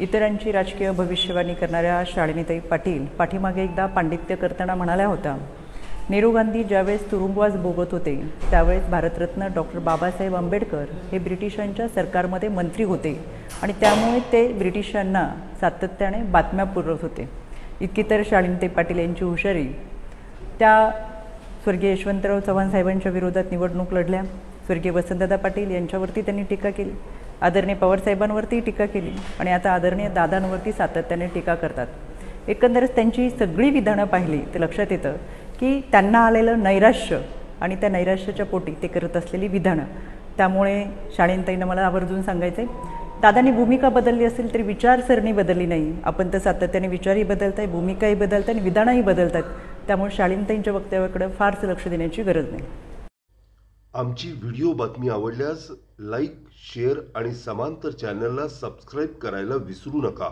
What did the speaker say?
इतरांची राजकीय भविष्यवाणी करणाऱ्या शालिनीताई पाटील पाठीमागे एकदा पांडित्य करताना म्हणाल्या होत्या, नेहरू गांधी ज्यावेळेस तुरुंगवास भोगत होते त्यावेळेस भारतरत्न डॉक्टर बाबासाहेब आंबेडकर हे ब्रिटिशांच्या सरकारमध्ये मंत्री होते आणि त्यामुळे ते ब्रिटिशांना सातत्याने बातम्या पुरवत होते. इतकी तर शालिनीताई पाटील यांची हुशारी. त्या स्वर्गीय यशवंतराव चव्हाण साहेबांच्या विरोधात निवडणूक लढल्या. स्वर्गीय वसंतदादा पाटील यांच्यावरती त्यांनी टीका केली, आदरणीय पवारसाहेबांवरती टीका केली आणि आता आदरणीय दादांवरती सातत्याने टीका करतात. एकंदरच त्यांची सगळी विधानं पाहिली तर लक्षात येतं की त्यांना आलेलं नैराश्य आणि त्या नैराश्याच्या पोटी ते करत असलेली विधानं. त्यामुळे शालिनीताईंना मला आवर्जून सांगायचं आहे, दादांनी भूमिका बदलली असेल तरी विचारसरणी बदलली नाही. आपण तर सातत्याने विचारही बदलत आहे, भूमिकाही बदलत आहे आणि विधानही बदलत आहेत. त्यामुळे शालिनीताईंच्या वक्तव्याकडे फारसं लक्ष देण्याची गरज नाही. आमची व्हिडिओ बातमी आवडल्यास लाईक, शेअर आणि समांतर चॅनलला सबस्क्राईब करायला विसरू नका.